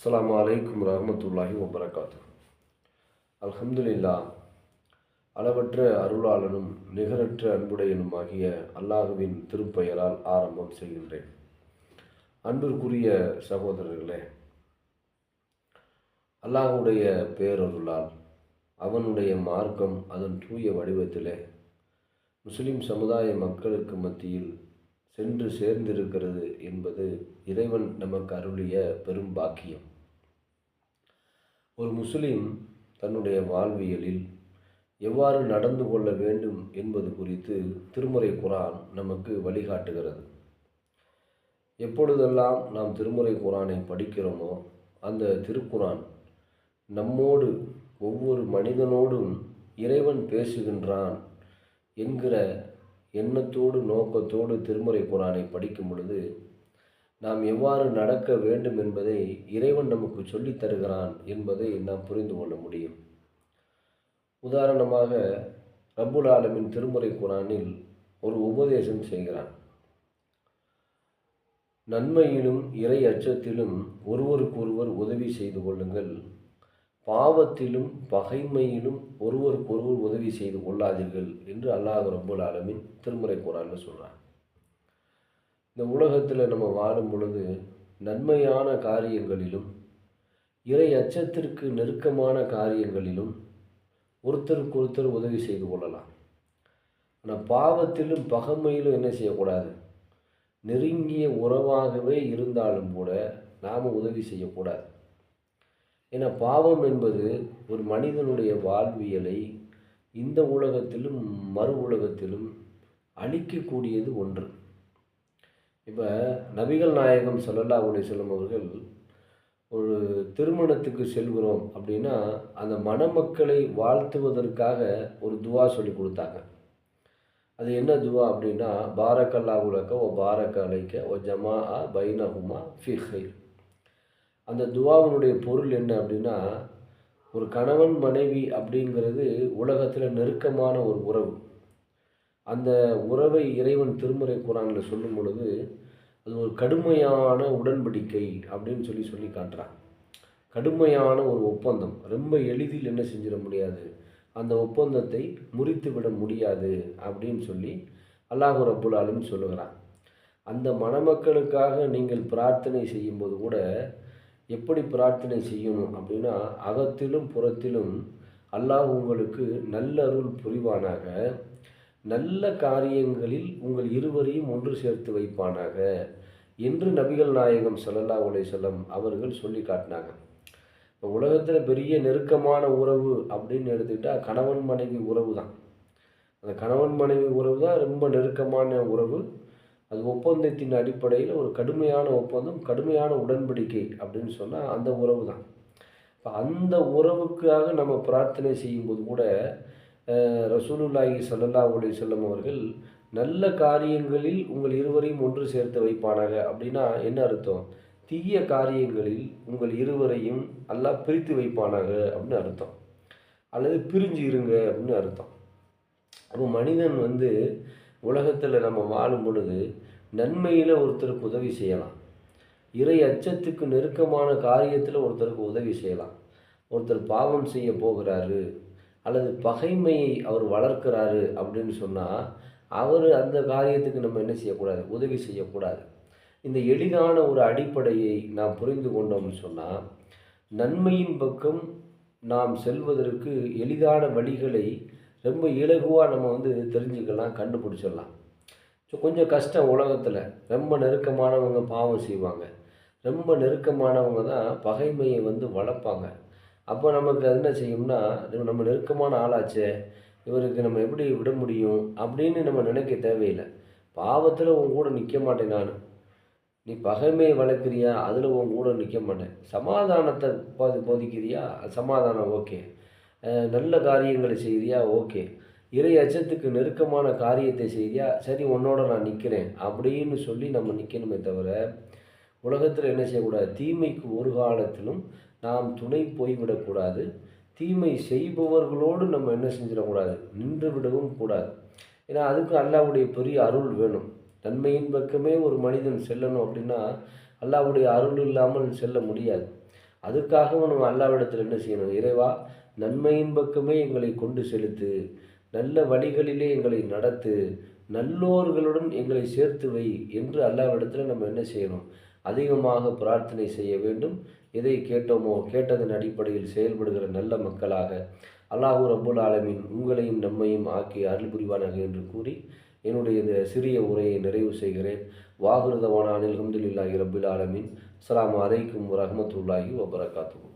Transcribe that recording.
அஸ்ஸலாமு அலைக்கும் வரஹ்மத்துல்லாஹி வபரகாத்து. அல்ஹம்துலில்லாஹ். அளவற்ற அருளாளனும் நிகரற்ற அன்புடையனுமாகிய அல்லாஹுவின் திருப்பெயரால் ஆரம்பம் செய்கின்றேன். அன்பிற்குரிய சகோதரர்களே, அல்லாஹுடைய பேரருளால் அவனுடைய மார்க்கம் அதன் தூய வடிவத்திலே முஸ்லிம் சமுதாய மக்களுக்கு மத்தியில் சென்று சேர்ந்திருக்கிறது என்பது இறைவன் நமக்கு அருளிய பெரும் பாக்கியம். ஒரு முஸ்லிம் தன்னுடைய வாழ்வியலில் எவ்வாறு நடந்து கொள்ள வேண்டும் என்பது குறித்து திருமறை குர்ஆன் நமக்கு வழிகாட்டுகிறது. எப்பொழுதெல்லாம் நாம் திருமறை குர்ஆனை படிக்கிறோமோ அந்த திருக்குர்ஆன் நம்மோடு, ஒவ்வொரு மனிதனோடும் இறைவன் பேசுகின்றான் என்கிற எண்ணத்தோடு நோக்கத்தோடு திருமறை குர்ஆனை படிக்கும் பொழுது நாம் எவ்வாறு நடக்க வேண்டும் என்பதை இறைவன் நமக்கு சொல்லித் தருகிறான் என்பதை நாம் புரிந்து கொள்ள முடியும். உதாரணமாக ரப்புல் ஆலமீன் திருமறை குர்ஆனில் ஒரு உபதேசம் செய்கிறான். நன்மையிலும் இறை அச்சத்திலும் ஒருவருக்கொருவர் உதவி செய்து கொள்ளுங்கள், பாவத்திலும் பகைமையிலும் ஒருவருக்கொருவர் உதவி செய்து கொள்ளாதீர்கள் என்று அல்லாஹ் ரப்புல் ஆலமீன் திருமறை குர்ஆனில் சொல்கிறான். இந்த உலகத்தில் நம்ம வாழும் பொழுது நன்மையான காரியங்களிலும் இறை அச்சத்திற்கு நெருக்கமான காரியங்களிலும் ஒருத்தருக்கு ஒருத்தர் உதவி செய்து கொள்ளலாம். ஆனால் பாவத்திலும் பகைமையிலும் என்ன செய்யக்கூடாது? நெருங்கிய உறவாகவே இருந்தாலும் கூட நாம் உதவி செய்யக்கூடாது. ஏன்னா பாவம் என்பது ஒரு மனிதனுடைய வாழ்வியலை இந்த உலகத்திலும் மறு உலகத்திலும் அழிக்கக்கூடியது ஒன்று. இப்போ நபிகள் நாயகம் ஸல்லல்லாஹு அலைஹி வஸல்லம் அவர்கள் ஒரு திருமணத்துக்கு செல்கிறோம் அப்படின்னா அந்த மணமக்களை வாழ்த்துவதற்காக ஒரு துவா சொல்லி கொடுத்தாங்க. அது என்ன துவா அப்படின்னா, பாரக்கல்லாஹு லக வ பாரக அலைக வ ஜமாஅ பைனஹுமா ஃபீ கைர். அந்த துவாவினுடைய பொருள் என்ன அப்படின்னா, ஒரு கணவன் மனைவி அப்படிங்கிறது உலகத்தில் நெருக்கமான ஒரு உறவு. அந்த உறவை இறைவன் திருமறை குர்ஆனில் சொல்லும் பொழுது அது ஒரு கடுமையான உடன்படிக்கை அப்படின்னு சொல்லி காட்டுறான். கடுமையான ஒரு ஒப்பந்தம். ரொம்ப எளிதில் என்ன செஞ்சிட முடியாது, அந்த ஒப்பந்தத்தை முறித்து விட முடியாது அப்படின்னு சொல்லி அல்லாஹ் ரப்புல் ஆலமீன் சொல்லுகிறான். அந்த மணமக்களுக்காக நீங்கள் பிரார்த்தனை செய்யும்போது கூட எப்படி பிரார்த்தனை செய்யணும் அப்படின்னா, அகத்திலும் புறத்திலும் அல்லாஹ் உங்களுக்கு நல்லருள் புரிவானாக, நல்ல காரியங்களில் உங்கள் இருவரையும் ஒன்று சேர்த்து வைப்பானாக என்று நபிகள் நாயகம் ஸல்லல்லாஹு அலைஹி வஸல்லம் அவர்கள் சொல்லி காட்டினாங்க. இப்போ உலகத்தில் பெரிய நெருக்கமான உறவு அப்படின்னு எடுத்துக்கிட்டால் கணவன் மனைவி உறவு தான். அந்த கணவன் மனைவி உறவு தான் ரொம்ப நெருக்கமான உறவு. அது ஒப்பந்தத்தின் அடிப்படையில் ஒரு கடுமையான ஒப்பந்தம், கடுமையான உடன்படிக்கை அப்படின்னு சொன்னால் அந்த உறவு தான். இப்போ அந்த உறவுக்காக நம்ம பிரார்த்தனை செய்யும்போது கூட ரசூலுல்லாஹி ஸல்லல்லாஹு அலைஹி வஸல்லம் அவர்கள் நல்ல காரியங்களில் உங்கள் இருவரையும் ஒன்று சேர்த்து வைப்பானாக அப்படின்னா என்ன அர்த்தம்? தீய காரியங்களில் உங்கள் இருவரையும் அல்லாஹ் பிரித்து வைப்பானாக அப்படின்னு அர்த்தம். அல்லது பிரிஞ்சு இருங்க அப்படின்னு அர்த்தம். அப்போ மனிதன் உலகத்தில் நம்ம வாழும் பொழுது நன்மையில் ஒருத்தருக்கு உதவி செய்யலாம், இறை அச்சத்துக்கு நெருக்கமான காரியத்தில் ஒருத்தருக்கு உதவி செய்யலாம். ஒருத்தர் பாவம் செய்ய போகிறாரு அல்லது பகைமையை அவர் வளர்க்கிறாரு அப்படின்னு சொன்னால் அவர் அந்த காரியத்துக்கு நம்ம என்ன செய்யக்கூடாது? உதவி செய்யக்கூடாது. இந்த எளிதான ஒரு அடிப்படையை நாம் புரிந்து கொண்டோம்னு சொன்னால் நன்மையின் பக்கம் நாம் செல்வதற்கு எளிதான வழிகளை ரொம்ப இலகுவாக நம்ம தெரிஞ்சுக்கலாம், கண்டுபிடிச்சிடலாம். ஸோ கொஞ்சம் கஷ்டம். உலகத்தில் ரொம்ப நெருக்கமானவங்க பாவம் செய்வாங்க, ரொம்ப நெருக்கமானவங்க தான் பகைமையை வளர்ப்பாங்க. அப்போ நமக்கு அது என்ன செய்யும்னா, நம்ம நெருக்கமான ஆளாச்சே, இவருக்கு நம்ம எப்படி விட முடியும் அப்படின்னு நம்ம நினைக்க தேவையில்லை. பாவத்தில் உன் கூட நிற்க மாட்டேன் நான், நீ பகைமையை வளர்க்குறியா, அதில் உன் கூட நிற்க மாட்டேன். சமாதானத்தை போதிக்கிறியா, சமாதானம் ஓகே. நல்ல காரியங்களை செய்கிறியா, ஓகே. இறை அச்சத்துக்கு நெருக்கமான காரியத்தை செய்கிறியா, சரி உன்னோட நான் நிற்கிறேன் அப்படின்னு சொல்லி நம்ம நிற்கணுமே தவிர உலகத்தில் என்ன செய்யக்கூடாது? தீமைக்கு ஒரு காலத்திலும் நாம் துணை போய்விடக்கூடாது. தீமை செய்பவர்களோடு நம்ம என்ன செஞ்சிடக்கூடாது? நின்று விடவும் கூடாது. ஏன்னா அதுக்கு அல்லாஹ்வுடைய பெரிய அருள் வேணும். நன்மையின் பக்கமே ஒரு மனிதன் செல்லணும் அப்படின்னா அல்லாஹ்வுடைய அருள் இல்லாமல் செல்ல முடியாது. அதுக்காகவும் நம்ம அல்லாவிடத்தில் என்ன செய்யணும்? இறைவா, நன்மையின் பக்கமே எங்களை கொண்டு செலுத்து, நல்ல வழிகளிலே எங்களை நடத்து, நல்லோர்களுடன் எங்களை சேர்த்து வை என்று அல்லாவிடத்தில் நம்ம என்ன செய்யணும்? அதிகமாக பிரார்த்தனை செய்ய வேண்டும். எதை கேட்டோமோ கேட்டதன் அடிப்படையில் செயல்படுகிற நல்ல மக்களாக அல்லாஹு ரப்புல் ஆலமீன் உங்களையும் நம்மையும் ஆக்கி அருள் புரிவானாக என்று கூறி என்னுடைய இந்த சிறிய உரையை நிறைவு செய்கிறேன். வாஹிரு தவானா அனில் ஹம்துலில்லாஹி ரப்பில் ஆலமீன். அஸ்ஸலாமு அலைக்கும் வரஹ்மத்துல்லாஹி வபரகாத்துஹு.